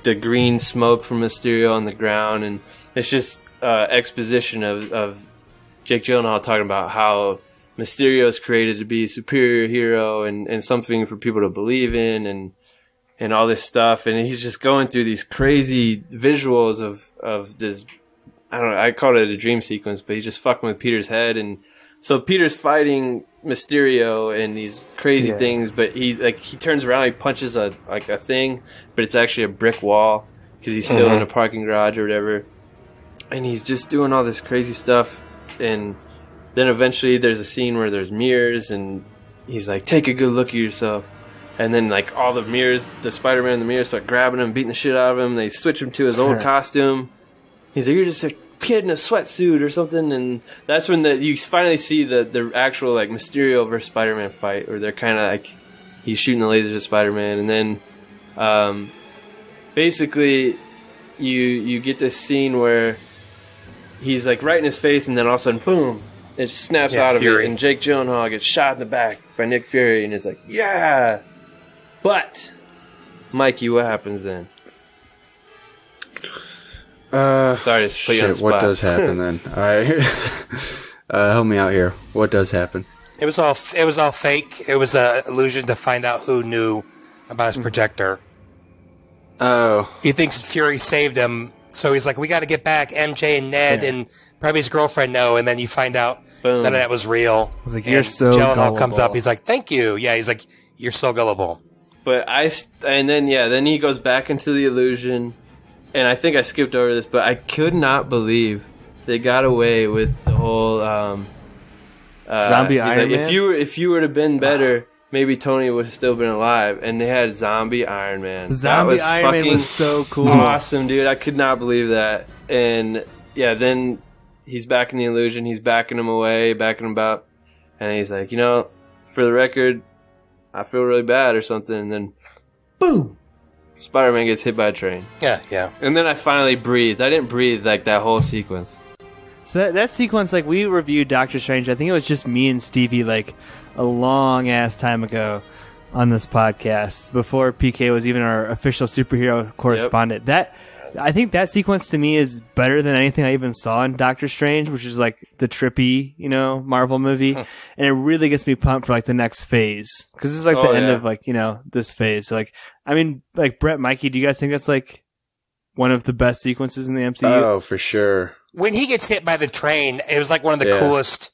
the green smoke from Mysterio on the ground, and it's just exposition of Jake Gyllenhaal talking about how Mysterio is created to be a superior hero and something for people to believe in and all this stuff, and he's just going through these crazy visuals of this. I don't know, I called it a dream sequence, but he's just fucking with Peter's head, and so Peter's fighting Mysterio and these crazy things, but he turns around, he punches a thing, but it's actually a brick wall because he's still in a parking garage or whatever, and he's just doing all this crazy stuff, and then eventually there's a scene where there's mirrors, and he's like, take a good look at yourself, and then like all the mirrors, the Spider-Man in the mirrors start grabbing him, beating the shit out of him, they switch him to his old costume. He's like, you're just a kid in a sweatsuit or something, and that's when you finally see the actual like Mysterio versus Spider-Man fight, where they're kind of like he's shooting the lasers at Spider-Man, and then basically you get this scene where he's like right in his face, and then all of a sudden, boom, it snaps out of it, and Jake Gyllenhaal gets shot in the back by Nick Fury, and it's like, yeah, but Mikey, what happens then? Sorry to put you on the spot. What does happen then? Help me out here. What does happen? It was all fake. It was an illusion to find out who knew about his projector. Oh. He thinks Fury saved him, so he's like, we got to get back. MJ and Ned and probably his girlfriend know, and then you find out none of that was real. I was like, you're so Gyllenhaal gullible. comes up, he's like, thank you. Yeah, he's like, you're so gullible. But then he goes back into the illusion. And I think I skipped over this, but I could not believe they got away with the whole zombie Iron Man. If you would have been better, maybe Tony would have still been alive. And they had zombie Iron Man. Zombie Iron Man was so cool, awesome, dude. I could not believe that. And yeah, then he's back in the illusion. He's backing him away, backing him up, and he's like, for the record, I feel really bad or something. And then, boom. Spider-Man gets hit by a train. Yeah. And then I finally breathed. I didn't breathe like that whole sequence. So that sequence, like we reviewed Doctor Strange, I think it was just me and Stevie like a long ass time ago on this podcast before PK was even our official superhero correspondent. Yep. I think that sequence to me is better than anything I even saw in Doctor Strange, which is like the trippy, Marvel movie. And it really gets me pumped for like the next phase. Cause this is like the end of like, this phase. So like, I mean, like Brett, Mikey, do you guys think that's like one of the best sequences in the MCU? Oh, for sure. When he gets hit by the train, it was like one of the coolest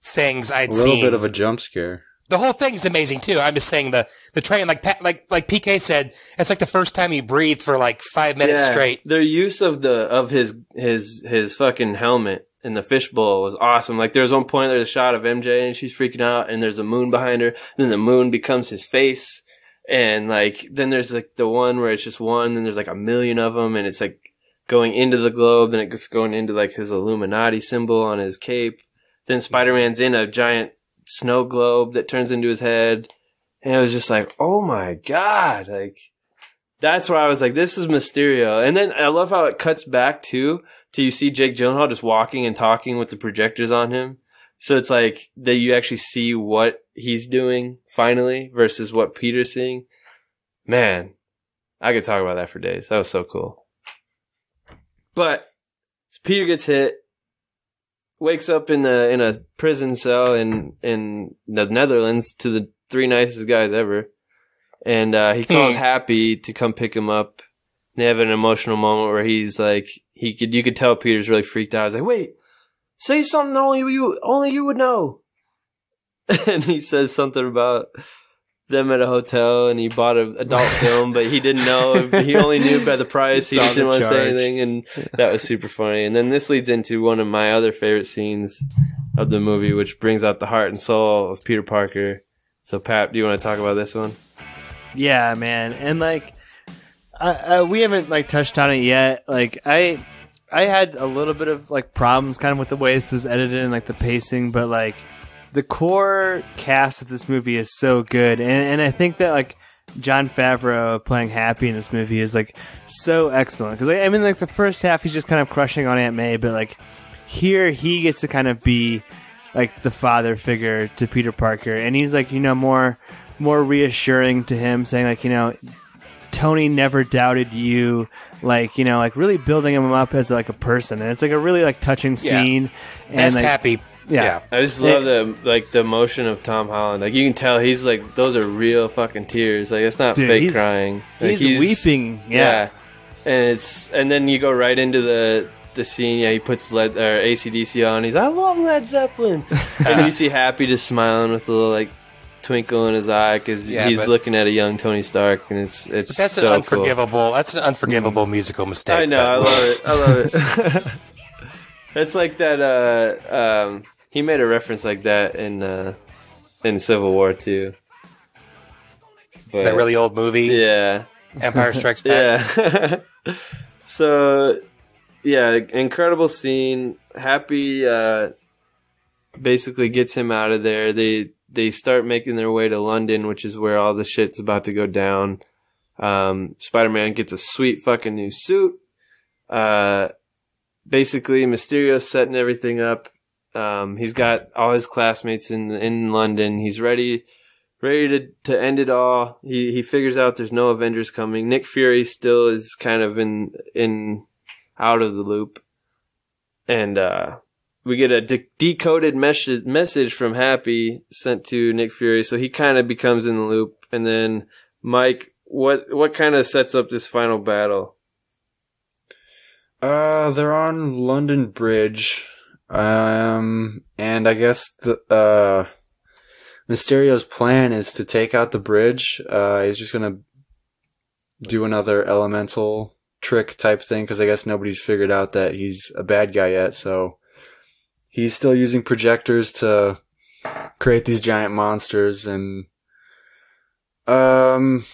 things I'd seen. A little bit of a jump scare. The whole thing's amazing too. I'm just saying the train, like PK said, it's like the first time he breathed for like 5 minutes straight. Their use of his fucking helmet in the fishbowl was awesome. Like there was one point there's a shot of MJ and she's freaking out, and there's a moon behind her. And then the moon becomes his face, and like then there's like the one where it's just one, and there's like a million of them, and it's like going into the globe, and it's going into like his Illuminati symbol on his cape. Then Spider-Man's in a giant snow globe that turns into his head, and it was just like, oh my god, like that's where I was like, this is Mysterio. And then I love how it cuts back too to you see Jake Gyllenhaal just walking and talking with the projectors on him, so it's like that you actually see what he's doing finally versus what Peter's seeing. Man, I could talk about that for days. That was so cool. But so Peter gets hit, wakes up in a prison cell in the Netherlands to the 3 nicest guys ever, and he calls Happy to come pick him up. They have an emotional moment where he's like, you could tell Peter's really freaked out. He's like, wait, say something only you would know. And he says something about them at a hotel, and he bought an adult film, but he didn't know. He only knew by the price. He just didn't want to say anything, and that was super funny. And then this leads into one of my other favorite scenes of the movie, which brings out the heart and soul of Peter Parker. So, Pap, do you want to talk about this one? Yeah, man. And like, we haven't like touched on it yet. Like, I had a little bit of like problems kind of with the way this was edited and like the pacing, but like the core cast of this movie is so good, and I think that like Jon Favreau playing Happy in this movie is like so excellent, because I mean like the first half he's just kind of crushing on Aunt May, but like here he gets to kind of be like the father figure to Peter Parker, and he's like more more reassuring to him, saying like, Tony never doubted you, like, like really building him up as like a person, and it's like a really like touching scene. And That's like, Happy. Yeah. I just love the emotion of Tom Holland. Like you can tell he's like, those are real fucking tears. Like it's not fake crying. Like, he's weeping. Yeah. And then you go right into the scene. Yeah, he puts AC/DC on. He's I love Led Zeppelin. And then you see Happy just smiling with a little like twinkle in his eye because he's looking at a young Tony Stark, and it's But that's so an unforgivable. Cool. That's an unforgivable musical mistake. I know. I love it. It's like that. He made a reference like that in Civil War too. But, that really old movie. Yeah. Empire Strikes Back. Yeah. So, yeah, incredible scene. Happy basically gets him out of there. They start making their way to London, which is where all the shit's about to go down. Spider-Man gets a sweet fucking new suit. Basically, Mysterio's setting everything up. He's got all his classmates in London. He's ready to end it all. He figures out there's no Avengers coming. Nick Fury still is kind of in out of the loop, and we get a decoded message from Happy sent to Nick Fury, so he kind of becomes in the loop. And then Mike, what kind of sets up this final battle? They're on London Bridge. And I guess the Mysterio's plan is to take out the bridge. He's just gonna do another elemental trick type thing, because I guess nobody's figured out that he's a bad guy yet, so he's still using projectors to create these giant monsters. And I'm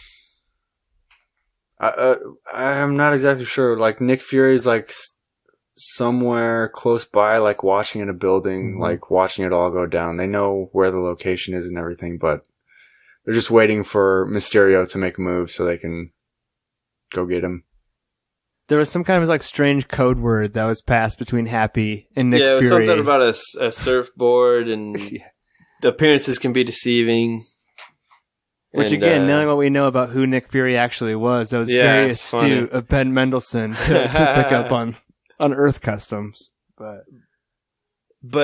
not exactly sure. Like Nick Fury's like somewhere close by, like watching in a building, like watching it all go down. They know where the location is and everything, but they're just waiting for Mysterio to make a move so they can go get him. There was some kind of like strange code word that was passed between Happy and Nick Fury. Yeah, it was something about a surfboard, and the appearances can be deceiving. Which, again, knowing what we know about who Nick Fury actually was, that was very astute of Ben Mendelsohn to pick up on Earth customs. But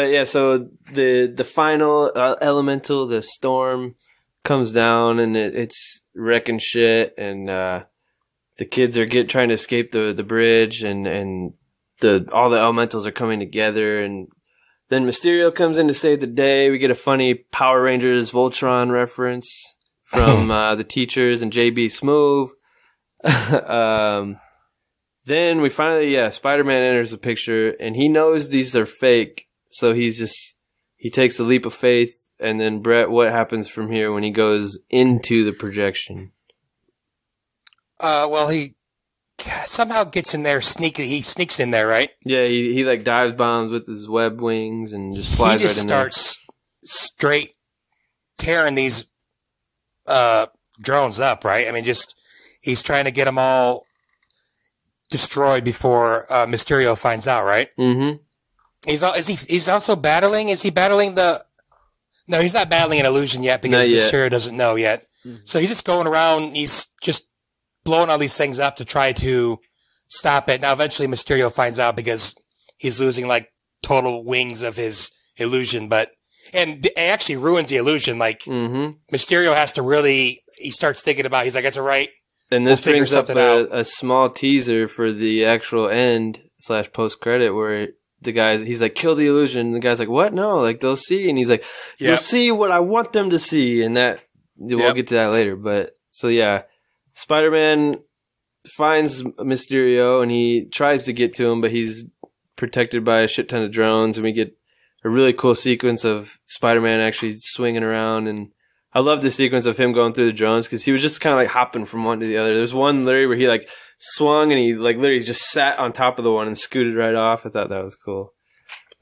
yeah, so the final elemental, the storm, comes down, and it's wrecking shit, and the kids are trying to escape the bridge, and all the elementals are coming together, and then Mysterio comes in to save the day. We get a funny Power Rangers Voltron reference from the teachers and JB Smoove. Then we finally, Spider-Man enters the picture, and he knows these are fake, so he takes a leap of faith. And then Brett, what happens from here when he goes into the projection? Well, he somehow gets in there sneaky. He sneaks in there, right? Yeah, he like dives bombs with his web wings and just flies right in there. He just starts straight tearing these drones up, right? I mean, he's trying to get them all destroyed before Mysterio finds out, right? Mm-hmm. He's also battling? Is he battling No, he's not battling an illusion yet because Mysterio doesn't know yet. Mm-hmm. So he's just going around. He's just blowing all these things up to try to stop it. Now, eventually Mysterio finds out because he's losing like total wings of his illusion, and it actually ruins the illusion. Like Mysterio has to he starts thinking about, he's like, that's all right. And this brings up a small teaser for the actual end / post credit where the guys, he's like, kill the illusion. And the guy's like, what? No, like they'll see. And he's like, you'll see what I want them to see. And we'll get to that later. But so yeah, Spider-Man finds Mysterio and he tries to get to him, but he's protected by a shit ton of drones. And we get a really cool sequence of Spider-Man actually swinging around. And I love the sequence of him going through the drones because he was just kind of like hopping from one to the other. There's one literally where he like swung and he like literally just sat on top of the one and scooted right off. I thought that was cool.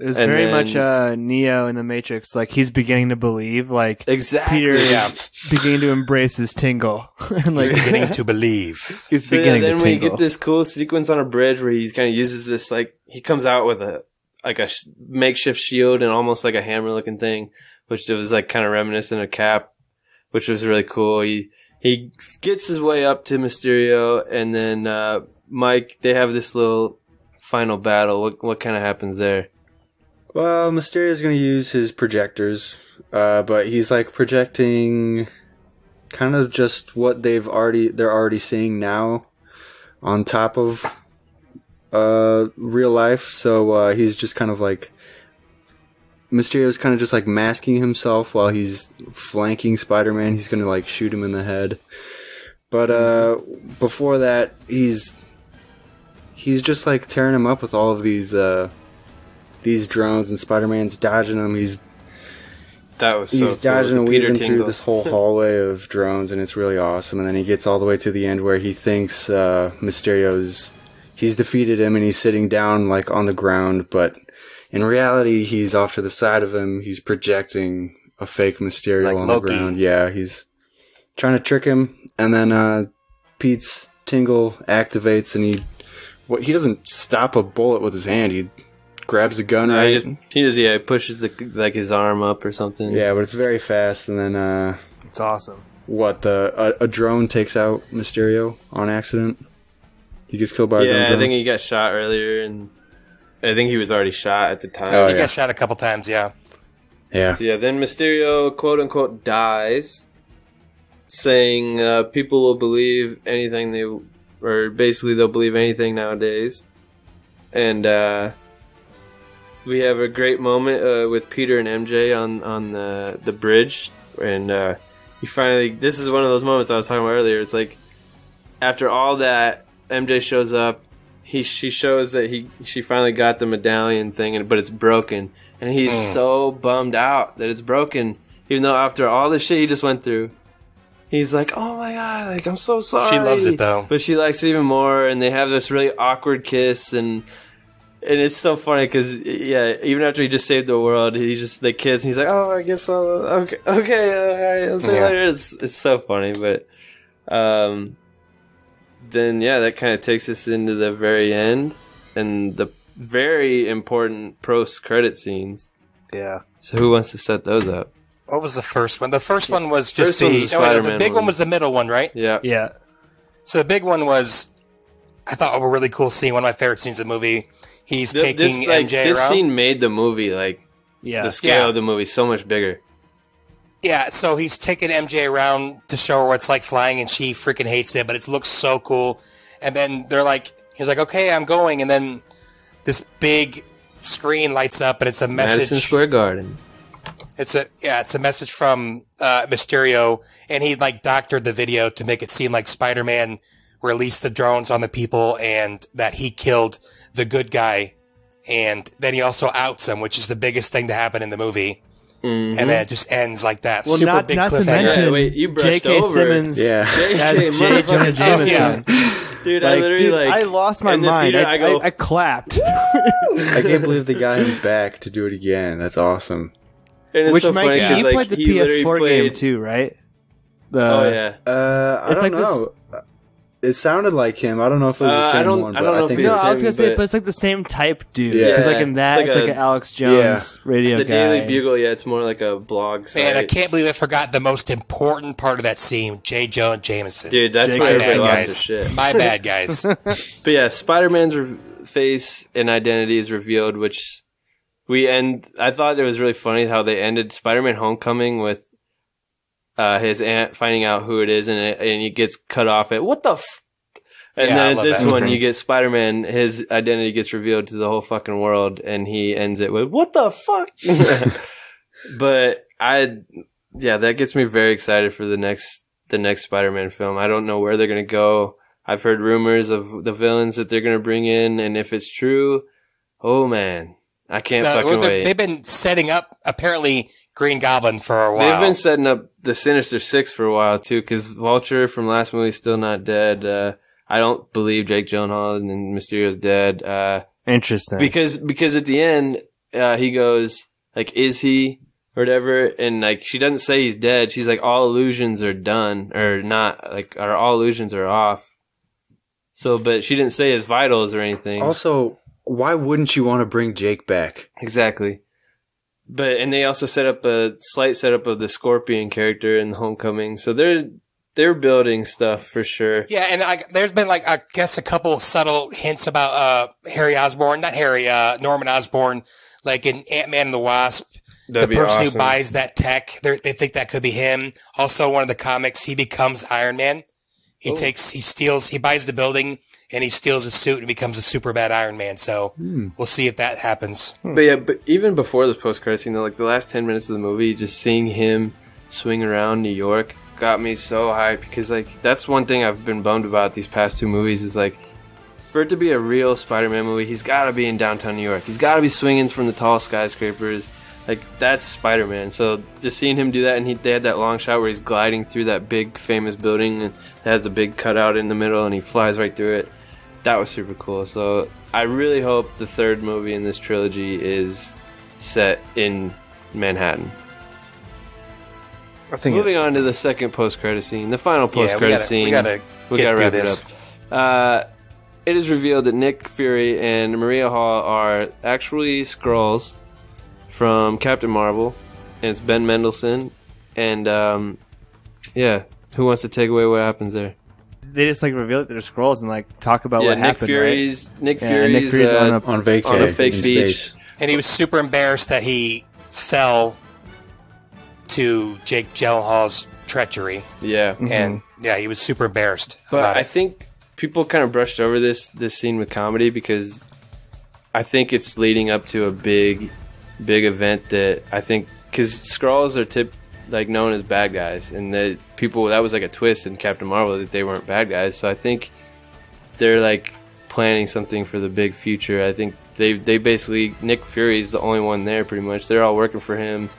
It was very much Neo in the Matrix. Like he's beginning to believe. Like exactly. Peter is beginning to embrace his tingle. And like, he's beginning to believe. He's beginning to tingle. Then we get this cool sequence on a bridge where he kind of uses this, like he comes out with a makeshift shield and almost like a hammer looking thing, which was like kind of reminiscent of Cap. which was really cool. He gets his way up to Mysterio, and then Mike, they have this little final battle. What kind of happens there? Well, Mysterio's going to use his projectors, but he's like projecting kind of just what they're already seeing now on top of real life. So he's just kind of like Mysterio's kind of just like masking himself while he's flanking Spider-Man. He's going to like shoot him in the head. But before that, he's just like tearing him up with all of these drones, and Spider-Man's dodging them. He's dodging and weaving through this whole hallway of drones, and it's really awesome. And then he gets all the way to the end where he thinks he's defeated him, and he's sitting down like on the ground, but in reality he's off to the side of him. He's projecting a fake Mysterio like on Loki. The ground. Yeah, he's trying to trick him, and then Pete's tingle activates, and he doesn't stop a bullet with his hand. He grabs the gun, right? He pushes his arm up or something. Yeah, but it's very fast, and then it's awesome. A drone takes out Mysterio on accident. He gets killed by his own drone. Yeah, I think he got shot earlier, and I think he was already shot at the time. Oh, he got shot a couple times, yeah. Yeah. So then Mysterio, quote unquote, dies, saying people will believe anything they'll believe anything nowadays. And we have a great moment with Peter and MJ on the bridge, and this is one of those moments I was talking about earlier. It's like after all that, MJ shows up. She shows that she finally got the medallion thing, but it's broken, and he's so bummed out that it's broken. Even though after all the shit he just went through, he's like, "Oh my god, like I'm so sorry." She loves it though, but she likes it even more, and they have this really awkward kiss, and it's so funny because even after he just saved the world, they kiss, and he's like, "Oh, I guess I'll okay, all right, I'll see you later." It's so funny, but then that kind of takes us into the very end and the very important post-credit scenes. Yeah. So who wants to set those up? What was the first one? The first one was just the big one was the middle one, right? Yeah. Yeah. So the big one was, I thought, a really cool scene. One of my favorite scenes of the movie. He's taking MJ around. This scene made the movie, the scale of the movie so much bigger. Yeah, so he's taking MJ around to show her what it's like flying, and she freaking hates it, but it looks so cool. And then he's like, okay, I'm going. And then this big screen lights up, and it's a message. Madison Square Garden. It's a message from Mysterio, and he doctored the video to make it seem like Spider-Man released the drones on the people and that he killed the good guy. And then he also outs him, which is the biggest thing to happen in the movie. Mm-hmm. And then it just ends like that. Well, super big not cliffhanger. to mention you brushed J.K. over. Simmons has J. Jonah Jameson. Dude, I literally I lost my mind. I clapped. I can't believe they got him back to do it again. That's awesome. And it's Which so Mikey, funny, you played the PS4 game too, right? I don't know. It sounded like him. I don't know if it was the same one. I don't know if it's I was him, gonna say, but it's like the same type dude. Yeah. Because in that, it's like an Alex Jones radio the guy. Daily Bugle, it's more like a blog site. Man, I can't believe I forgot the most important part of that scene, J. Jonah Jameson. Dude, that's why everybody lost their shit. My bad, guys. But yeah, Spider-Man's face and identity is revealed, which I thought it was really funny how they ended Spider-Man Homecoming with his aunt finding out who it is, and he gets cut off at, what the f... And then at this one, you get Spider-Man, his identity gets revealed to the whole fucking world, and he ends it with, what the fuck? But that gets me very excited for the next Spider-Man film. I don't know where they're going to go. I've heard rumors of the villains that they're going to bring in, and if it's true, oh man, I can't fucking wait. They've been setting up, apparently, Green Goblin for a while. They've been setting up the Sinister Six for a while, too, because Vulture from last movie is still not dead. I don't believe Jake Gyllenhaal and Mysterio's dead. Interesting. Because at the end, he goes, is he? Or whatever, and she doesn't say he's dead. She's like, all illusions are done, or not, or all illusions are off. So, but she didn't say his vitals or anything. Also, why wouldn't you want to bring Jake back? Exactly. and they also set up a slight setup of the Scorpion character in Homecoming. So they're building stuff for sure. Yeah, and there's been I guess a couple of subtle hints about Norman Osborn, like in Ant-Man and the Wasp. That'd the person awesome. who buys that tech, they think that could be him. Also, one of the comics, he becomes Iron Man. He buys the building and he steals a suit and becomes a super bad Iron Man. So we'll see if that happens. But even before this post-credit scene, though, the last 10 minutes of the movie, just seeing him swing around New York got me so hyped because that's one thing I've been bummed about these past 2 movies is for it to be a real Spider-Man movie, he's got to be in downtown New York. He's got to be swinging from the tall skyscrapers. That's Spider-Man. So just seeing him do that, and they had that long shot where he's gliding through that big famous building and it has a big cutout in the middle and he flies right through it. That was super cool. So I really hope the 3rd movie in this trilogy is set in Manhattan. Moving on to the second post-credit scene, the final post-credit scene. We gotta wrap it up. It is revealed that Nick Fury and Maria Hall are actually Skrulls from Captain Marvel, and it's Ben Mendelsohn. And who wants to take away what happens there? They just reveal that they're Skrulls and talk about what happened. Nick Fury's on a fake beach, and he was super embarrassed that he fell to Jake Gyllenhaal's treachery. Yeah, and he was super embarrassed. But I think people kind of brushed over this scene with comedy because I think it's leading up to a big event that I think because Skrulls are known as bad guys, and that was a twist in Captain Marvel that they weren't bad guys. So I think they're planning something for the big future. I think they basically Nick Fury's the only one there pretty much. They're all working for him /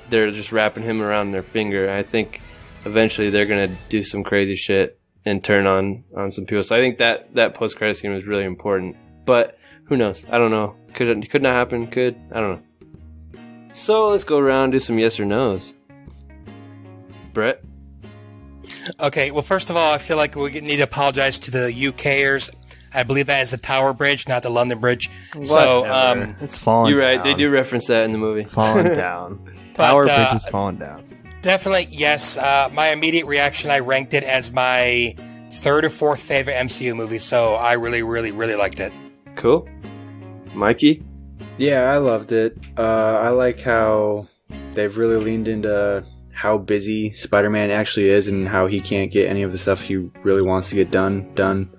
they're just wrapping him around their finger. I think eventually they're gonna do some crazy shit and turn on some people. So I think that post credit scene was really important. But who knows? I don't know. Could not happen. Could. I don't know. So let's go around and do some yes or no's. Brett? Okay, well, first of all, I feel like we need to apologize to the UKers. I believe that is the Tower Bridge, not the London Bridge. Whatever. So, it's falling You're right. down. They do reference that in the movie. Falling down. Tower Bridge is falling down. Definitely, yes. My immediate reaction, I ranked it as my 3rd or 4th favorite MCU movie, so I really, really, really liked it. Cool. Mikey? Yeah, I loved it. I like how they've really leaned into how busy Spider-Man actually is and how he can't get any of the stuff he really wants to get done.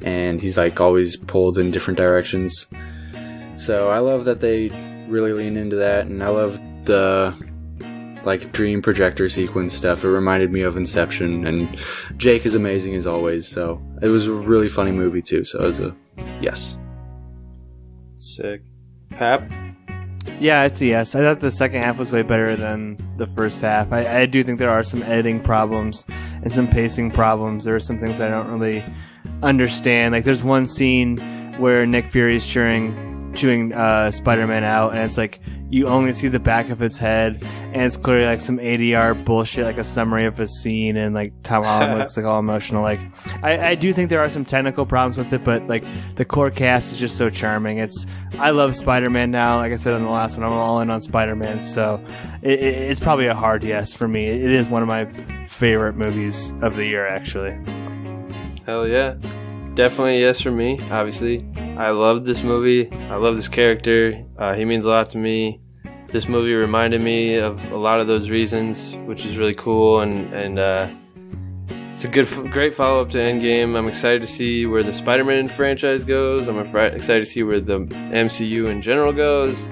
And he's always pulled in different directions. So I love that they really lean into that, and I love the dream projector sequence stuff. It reminded me of Inception, and Jake is amazing as always. So it was a really funny movie too. So it was a yes. Sick. Pap? Yeah, it's a yes. I thought the second half was way better than the first half. I do think there are some editing problems and some pacing problems. There are some things I don't really understand. There's one scene where Nick Fury's chewing Spider-Man out, and it's you only see the back of his head, and it's clearly some ADR bullshit, a summary of a scene, and Tom Holland looks all emotional. I do think there are some technical problems with it, but the core cast is just so charming. I love Spider-Man now. Like I said in the last one, I'm all in on Spider-Man, so it's probably a hard yes for me. It is one of my favorite movies of the year, actually. Hell yeah. Definitely a yes for me, obviously. I love this movie. I love this character. He means a lot to me. This movie reminded me of a lot of those reasons, which is really cool, and it's a great follow-up to Endgame. I'm excited to see where the Spider-Man franchise goes. I'm excited to see where the MCU in general goes.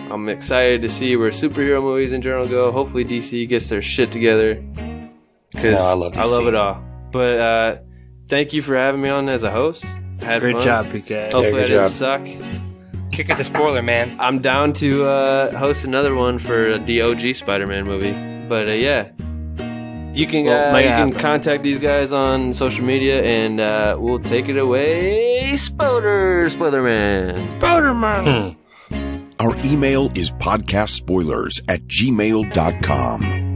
I'm excited to see where superhero movies in general go. Hopefully DC gets their shit together, because I love DC. I love it all. But thank you for having me on as a host. Had Great fun. job, PK. Hopefully I didn't suck. Kick it the spoiler, man. I'm down to host another one for the OG Spider-Man movie. But yeah, you can contact these guys on social media, and we'll take it away. Spoilerman. Our email is podcastspoilers@gmail.com.